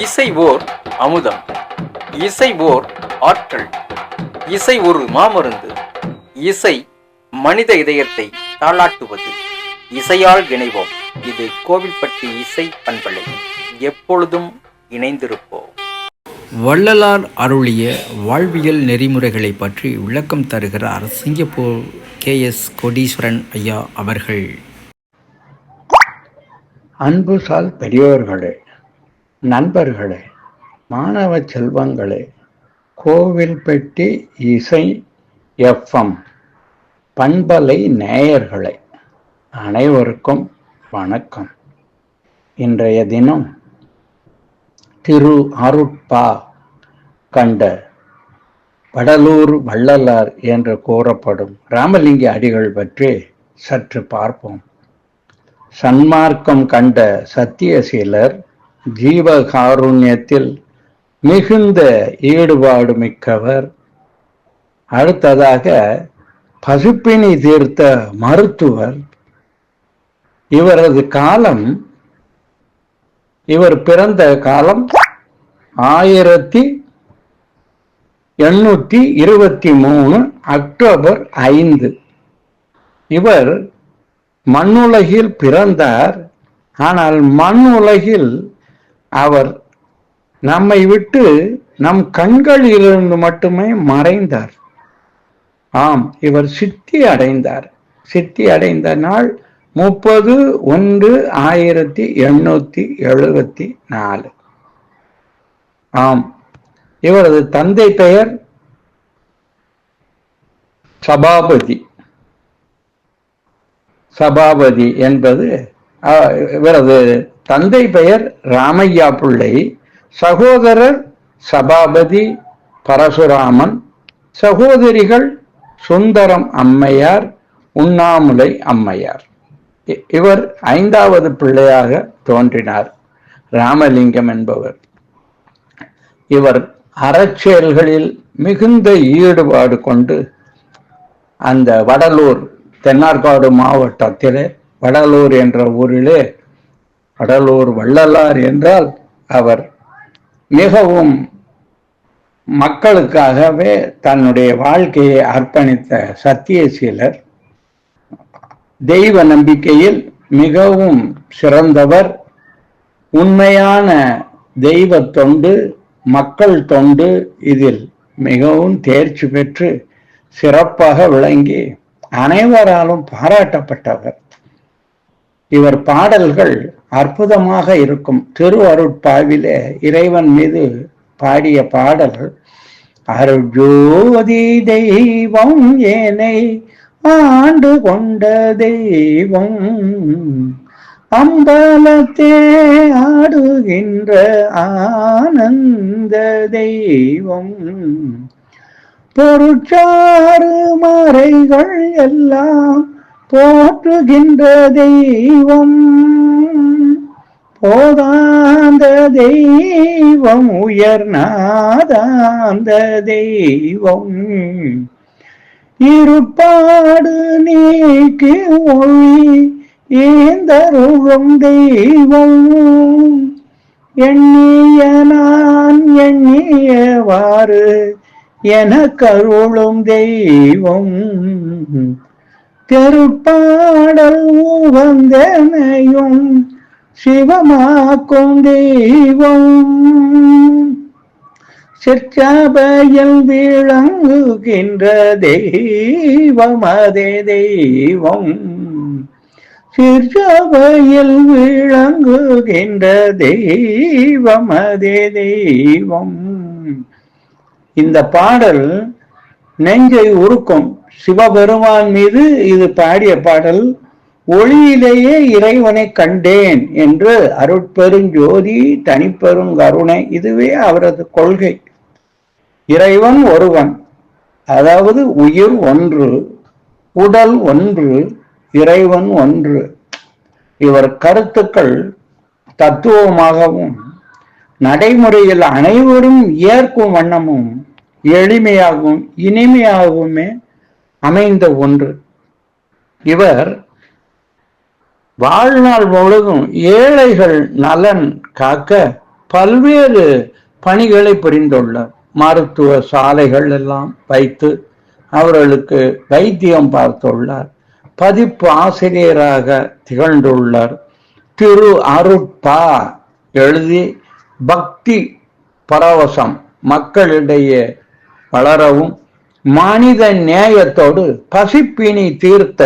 இசை ஓர் அமுதம், இசை ஓர் ஆற்றல், இசை ஒரு மாமருந்து. இசை மனித இதயத்தை தாளாட்டுவது. இசையால் இணைவோம். இது கோவில்பட்டி இசை பண்பலை. எப்பொழுதும் இணைந்திருப்போம். வள்ளலார் அருளிய வாழ்வியல் நெறிமுறைகளை பற்றி விளக்கம் தருகிறார் சிங்கப்பூர் KS கோடீஸ்வரன் ஐயா அவர்கள். அன்புசால் பெரியோர்களே, நண்பர்களே, மாணவ செல்வங்களே, கோவில்பட்டி இசை FM பண்பலை நேயர்களே, அனைவருக்கும் வணக்கம். இன்றைய தினம் திரு அருட்பா கண்ட வடலூர் வள்ளலார் என்று கூறப்படும் ராமலிங்க அடிகள் பற்றி சற்று பார்ப்போம். சன்மார்க்கம் கண்ட சத்தியசீலர், ஜீவகாருண்யத்தில் மிகுந்த ஈடுபாடு மிக்கவர். அடுத்ததாக பசுப்பினி தீர்த்த மருத்துவர். இவரது காலம், இவர் பிறந்த காலம் 1823 அக்டோபர் 5. இவர் மண்ணுலகில் பிறந்தார். ஆனால் மண் உலகில் அவர் நம்மை விட்டு நம் கண்களிலிருந்து மட்டுமே மறைந்தார். ஆம், இவர் சித்தி அடைந்தார். சித்தி அடைந்த நாள் 30/1/1874. ஆம், இவரது தந்தை பெயர் சபாபதி. சபாபதி என்பது இவரது தந்தை பெயர் ராமையா பிள்ளை. சகோதரர் சபாபதி, பரசுராமன். சகோதரிகள் சுந்தரம் அம்மையார், உண்ணாமுலை அம்மையார். இவர் 5வது பிள்ளையாக தோன்றினார், ராமலிங்கம் என்பவர். இவர் அறச்செயல்களில் மிகுந்த ஈடுபாடு கொண்டு அந்த வடலூர், தென்னார்காடு மாவட்டத்திலே வடலூர் என்ற ஊரிலே, வடலூர் வள்ளலார் என்றால் அவர் மிகவும் மக்களுக்காகவே தன்னுடைய வாழ்க்கையை அர்ப்பணித்த சத்தியசீலர். தெய்வ நம்பிக்கையில் மிகவும் சிறந்தவர். உண்மையான தெய்வ தொண்டு, மக்கள் தொண்டு இதில் மிகவும் தேர்ச்சி பெற்று சிறப்பாக விளங்கி அனைவராலும் பாராட்டப்பட்டவர். இவர் பாடல்கள் அற்புதமாக இருக்கும். திரு அருட்பாவிலே இறைவன் மீது பாடிய பாடல்கள், அருட்ஜோதி தெய்வம் ஏனை ஆண்டு கொண்ட தெய்வம், அம்பலத்தே ஆடுகின்ற ஆனந்த தெய்வம், பொருட்சாறு மறைகள் எல்லாம் போற்றுகின்ற தெய்வம், போதாந்த தெய்வம், உயர்நாதாந்த தெய்வம், இருப்பாடு நீக்கி ஒளி ஏந்தருளும் தெய்வம், எண்ணிய நான் எண்ணியவாறு எனக்கருளும் தெய்வம், திருப்பாடல் உவந்தனையும் சிவமாக்கும் தெய்வம், சிற்சபையில் விளங்குகின்ற தெய்வம் அதே தெய்வம், சிற்சபையில் விளங்குகின்ற தெய்வம் அதே தெய்வம். இந்த பாடல் நெஞ்சை உருக்கும். சிவபெருமான் மீது இது பாடிய பாடல். ஒளியிலேயே இறைவனை கண்டேன் என்று அருட்பெருஞ்சோதி தனிப்பெருங்கருணை, இதுவே அவரது கொள்கை. இறைவன் ஒருவன், அதாவது உயிர் ஒன்று, உடல் ஒன்று, இறைவன் ஒன்று. இவர் கருத்துக்கள் தத்துவமாகவும் நடைமுறையில் அனைவரும் ஏற்கும் வண்ணமும் எளிமையாகவும் இனிமையாகவுமே அமைந்த ஒன்று. இவர் வாழ்நாள் முழுதும் ஏழைகள் நலன் காக்க பல்வேறு பணிகளை புரிந்துள்ளார். மருத்துவ சாலைகள் எல்லாம் வைத்து அவர்களுக்கு வைத்தியம் பார்த்துள்ளார். பதிப்பு ஆசிரியராக திகழ்ந்துள்ளார். திரு அருட்பா எழுதி பக்தி பரவசம் மக்களிடையே வளரவும் மனித நேயத்தோடு பசிப்பினி தீர்த்த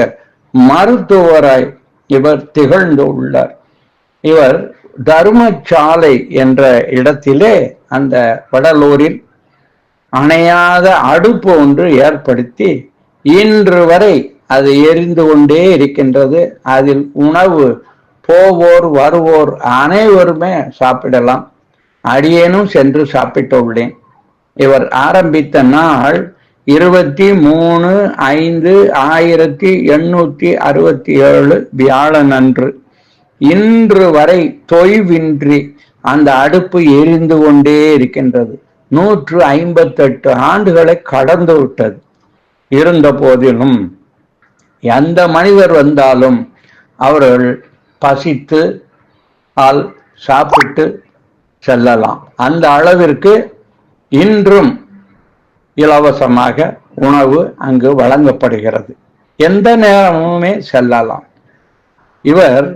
மருத்துவராய் இவர் திகழ்ந்துள்ளார். இவர் தர்மசாலை என்ற இடத்திலே, அந்த வடலூரில் அணையாத அடுப்பு ஒன்று ஏற்படுத்தி இன்று வரை அது எரிந்து கொண்டே இருக்கின்றது. அதில் உணவு போவோர் வருவோர் அனைவருமே சாப்பிடலாம். அடியேனும் சென்று சாப்பிட்டுள்ளேன். இவர் ஆரம்பித்த நாள் 23/5/1867 வியாழனன்று. இன்று வரை தொய்வின்றி அந்த அடுப்பு எரிந்து கொண்டே இருக்கின்றது. 158 ஆண்டுகளை கடந்து விட்டது. இருந்த போதிலும் எந்த மனிதர் வந்தாலும் அவர்கள் பசித்து சாப்பிட்டு செல்லலாம். அந்த அளவிற்கு இன்றும் இலவசமாக உணவு அங்கு வழங்கப்படுகிறது. எந்த நேரமுமே செல்லலாம். இவர்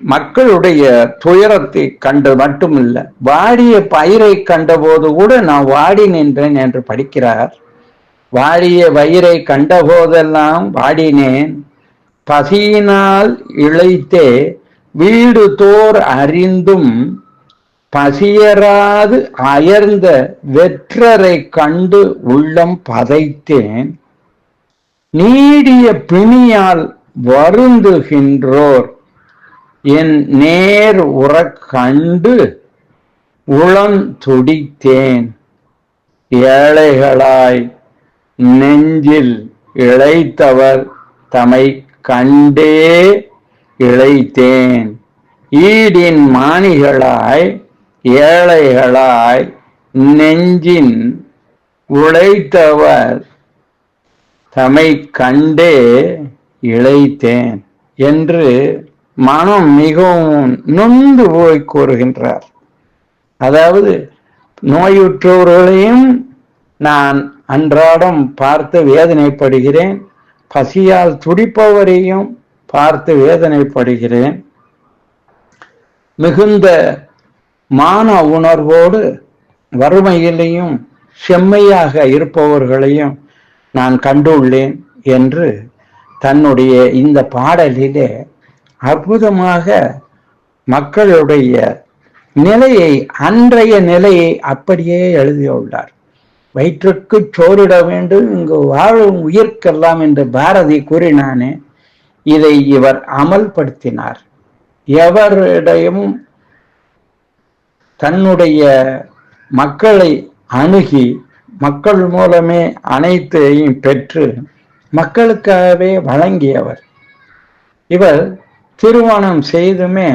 மக்களுடைய துயரத்தை கண்டு மட்டுமில்ல, வாடிய பயிரை கண்டபோது கூட நான் வாடி நின்றேன் என்று படிக்கிறார். வாடிய வயிறை கண்ட போதெல்லாம் வாடினேன், பசியினால் இழைத்தே வீடு தோர் அறிந்தும் பசியராது அயர்ந்த வெற்றரை கண்டு உள்ளம் பதைத்தேன், நீடிய பிணியால் வருந்துகின்றோர் என் நேர் உற கண்டு உளம் துடித்தேன், ஏழைகளாய் நெஞ்சில் இழைத்தவர் தமை கண்டே இழைத்தேன், ஈடின் மாணிகளாய் ஏழைகளாய் நெஞ்சின் உழைத்தவர் தமை கண்டே இழைத்தேன் என்று மனம் மிகவும் நொந்து போய் கூறுகின்றார். அதாவது நோயுற்றவர்களையும் நான் அன்றாடம் பார்த்து வேதனைப்படுகிறேன், பசியால் துடிப்பவரையும் பார்த்து வேதனைப்படுகிறேன், மிகுந்த மான உணர்வோடு வறுமையிலையும் செம்மையாக இருப்பவர்களையும் நான் கண்டுள்ளேன் என்று தன்னுடைய இந்த பாடலிலே அற்புதமாக மக்களுடைய நிலையை, அன்றைய நிலையை அப்படியே எழுதியுள்ளார். வயிற்றுக்கு சோறிட வேண்டும், இங்கு வாழும் உயிர்க்கெல்லாம் என்று பாரதி கூறினானே, இதை இவர் அமல்படுத்தினார். எவரிடையும் தன்னுடைய மக்களை அணுகி மக்கள் மூலமே அனைத்தையும் பெற்று மக்களுக்காகவே வழங்கியவர். இவர் திருமணம் செய்துமே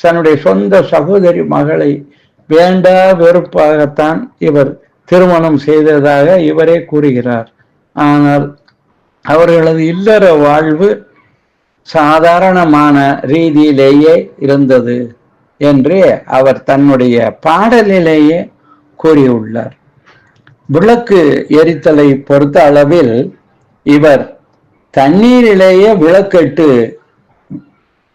தன்னுடைய சொந்த சகோதரி மகளை வேண்டா வெறுப்பாகத்தான் இவர் திருமணம் செய்ததாக இவரே கூறுகிறார். ஆனால் அவர்களது இல்லற வாழ்வு சாதாரணமான ரீதியிலேயே இருந்தது என்று அவர் தன்னுடைய பாடலிலேயே கூறியுள்ளார். விளக்கு எரித்தலை பொறுத்த அளவில் இவர் தண்ணீரிலேயே விளக்கிட்டு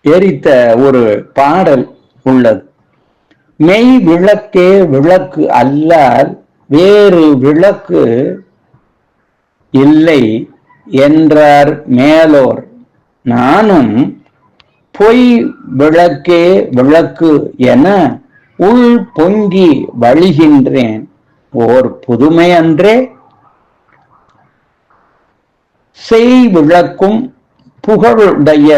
எரித்த ஒரு பாடல் உள்ளது. மெய் விளக்கே விளக்கு அல்லால் வேறு விளக்கு இல்லை என்றார் மேலோர், நானும் பொய் விளக்கே விளக்கு என உள் பொங்கி வழிகின்றேன், ஓர் புதுமை அன்றே. செய் விளக்கும் புகழுடைய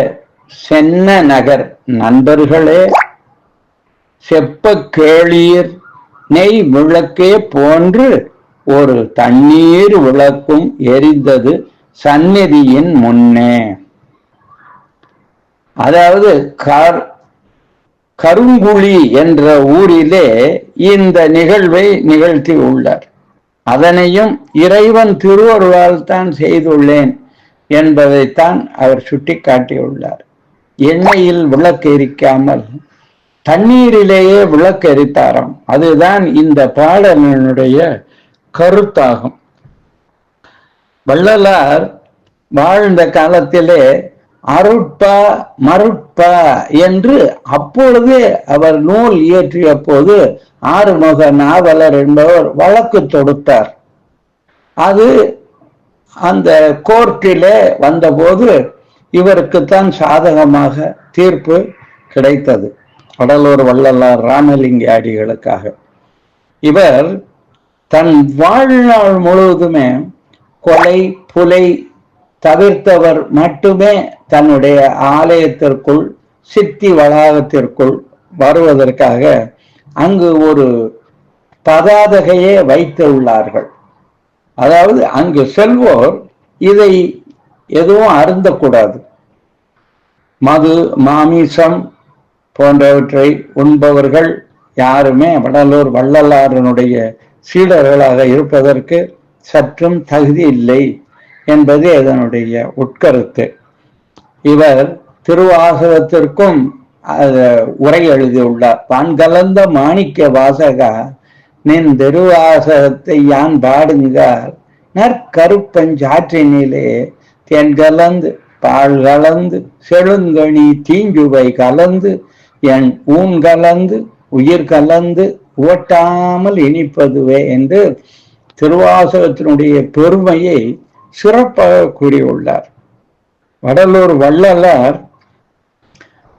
சென்ன நகர் நண்பர்களே, செப்ப கேளீர் நெய் விளக்கே போன்று ஒரு தண்ணீர் விளக்கும் எரிந்தது சந்நிதியின் முன்னே. அதாவது கருங்குழி என்ற ஊரிலே இந்த நிகழ்வை நிகழ்த்தி உள்ளார். அதனையும் இறைவன் திருவருளால் தான் செய்துள்ளேன் என்பதைத்தான் அவர் சுட்டி காட்டியுள்ளார். எண்ணெயில் விளக்கு எரிக்காமல் தண்ணீரிலேயே விளக்கெரித்தாராம். அதுதான் இந்த பாடலினுடைய கருத்தாகும். வள்ளலார் வாழ்ந்த காலத்திலே அருட்பா மருட்பா என்று அப்பொழுதே அவர் நூல் இயற்றிய போது ஆறுமுக நாவலர் என்பவர் வழக்கு தொடுத்தார். அது அந்த கோர்ட்டிலே வந்தபோது இவருக்குத்தான் சாதகமாக தீர்ப்பு கிடைத்தது. வடலூர் வள்ளலார் ராமலிங்க அடிகளுக்காக. இவர் தன் வாழ்நாள் முழுவதுமே கொலை புலை தவிர்த்தவர் மட்டுமே தன்னுடைய ஆலயத்திற்குள் சித்தி வளாகத்திற்குள் வருவதற்காக அங்கு ஒரு பதாதையே வைத்துள்ளார்கள். அதாவது அங்கு செல்வோர் இதை எதுவும் அருந்தக்கூடாது. மது மாமிசம் போன்றவற்றை உண்பவர்கள் யாருமே வடலூர் வள்ளலாரனுடைய சீடர்களாக இருப்பதற்கு சற்றும் தகுதி இல்லை என்பது இதனுடைய உட்கருத்து. இவர் திருவாசகத்திற்கும் உரை எழுதியுள்ளார். வான்கலந்த மாணிக்க வாசகா நின் திருவாசகத்தை யான் பாடுங்கார் நற்கருப்பஞ்சாற்றினிலே தென் கலந்து பால் கலந்து செழுங்கனி தீஞ்சுவை கலந்து என் ஊன் கலந்து உயிர் கலந்து ஓட்டாமல் இனிப்பதுவே என்று திருவாசகத்தினுடைய பெருமையை சிறப்பாக கூறியுள்ளார். வடலூர் வள்ளலார்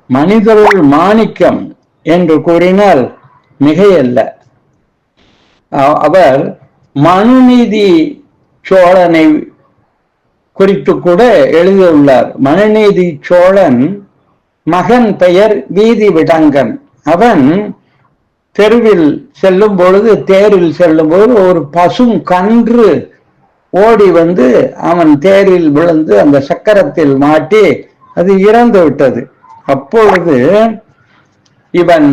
மனிதருள் மாணிக்கம் என்று கூறினால் மிகையல்ல. அவர் மனுநீதி சோழனை குறித்து கூட எழுதியுள்ளார். மனுநீதி சோழன் மகன் பெயர் வீதி விடங்கன். அவன் தெருவில் செல்லும் பொழுது தேரில் செல்லும் பொழுது ஒரு பசும் கன்று ஓடி வந்து அவன் தேரில் விழுந்து அந்த சக்கரத்தில் மாட்டி அது இறந்து விட்டது. அப்பொழுது இவன்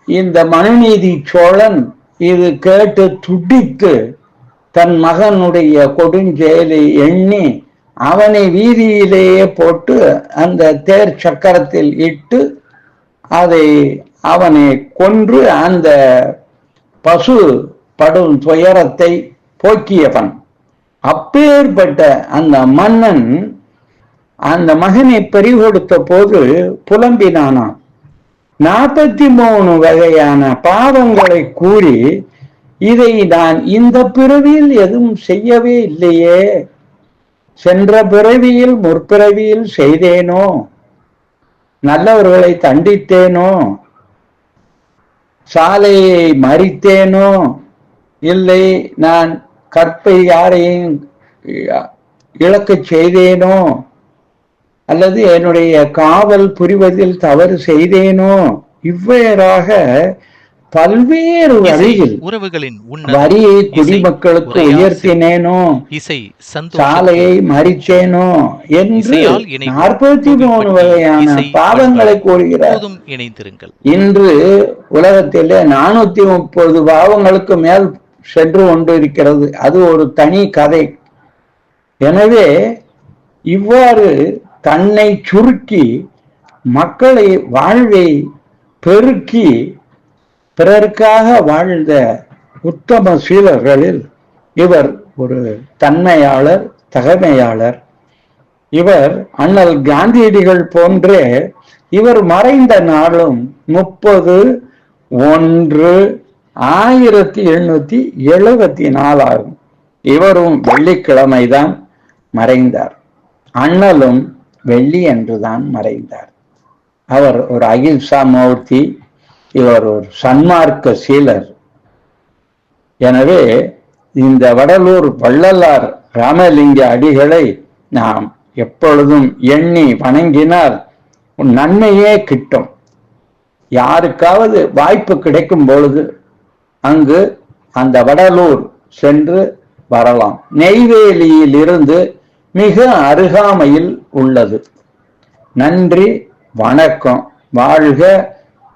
இந்த மனுநீதி சோழன் இது கேட்டு துடித்து தன் மகனுடைய கொடுஞ்செயலை எண்ணி அவனை வீதியிலேயே போட்டு அந்த தேர் சக்கரத்தில் இட்டு அதை அவனை கொன்று அந்த பசு படும் துயரத்தை போக்கியவன். அப்பேற்பட்ட அந்த மன்னன் அந்த மகனை பறிகொடுத்த போது புலம்பினானாம். 43 வகையான பாவங்களை கூறி இதை நான் இந்த பிறவியில் எதுவும் செய்யவே இல்லையே, சென்ற பிறவியில் முற்பிறவியில் செய்தேனோ, நல்லவர்களை தண்டித்தேனோ, சாலையை மறித்தேனோ, இல்லை நான் கற்பை யாரையும் இழக்கச் செய்தேனோ, அல்லது என்னுடைய காவல் புரிவதில் தவறு செய்தேனோ, இவ்வாறாக பல்வேறு வழியில் உறவுகளின் வரியை குடிமக்களுக்கு உயர்த்தினேனோ, சாலையை மறிச்சேனோ என்று 43 வகையான பாவங்களை கூறுகிறார். இன்று உலகத்திலே 430 பாவங்களுக்கு மேல் சென்று கொண்டிருக்கிறது. அது ஒரு தனி கதை. எனவே இவ்வாறு தன்னை சுருக்கி மக்களை வாழ்வை பெருக்கி பிறருக்காக வாழ்ந்த உத்தம சீலர்களில் இவர் ஒரு தன்மையாளர், தகமையாளர். இவர் அண்ணல் காந்தியடிகள் போன்றே இவர் மறைந்த நாளும் 30/1/1774 ஆகும். இவரும் வெள்ளிக்கிழமைதான் மறைந்தார். அண்ணலும் வெள்ளி என்றுதான் மறைந்தார். அவர் ஒரு அகிம்சா மூர்த்தி. இவர் ஒரு சன்மார்க்க சீலர். எனவே இந்த வடலூர் வள்ளலார் ராமலிங்க அடிகளை நாம் எப்பொழுதும் எண்ணி வணங்கினால் நன்மையே கிட்டும். யாருக்காவது வாய்ப்பு கிடைக்கும் பொழுது அங்கு அந்த வடலூர் சென்று வரலாம். நெய்வேலியில் இருந்து மிக அருகாமையில் உள்ளது. நன்றி, வணக்கம். வாழ்க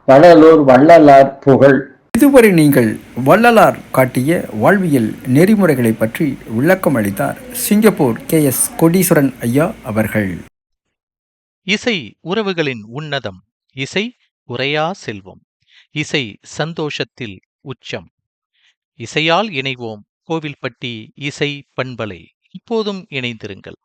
வடலூர் வள்ளலார் புகழ். இதுவரை நீங்கள் வள்ளலார் காட்டிய வாழ்வியல் நெறிமுறைகளை பற்றி விளக்கம் அளித்தார் சிங்கப்பூர் KS கோடீஸ்வரன் ஐயா அவர்கள். இசை உறவுகளின் உன்னதம். இசை உரையா செல்வம். இசை சந்தோஷத்தில் உச்சம். இசையால் இணைவோம். கோவில்பட்டி இசை பண்பலை. இப்போதும் இணைந்திருங்கள்.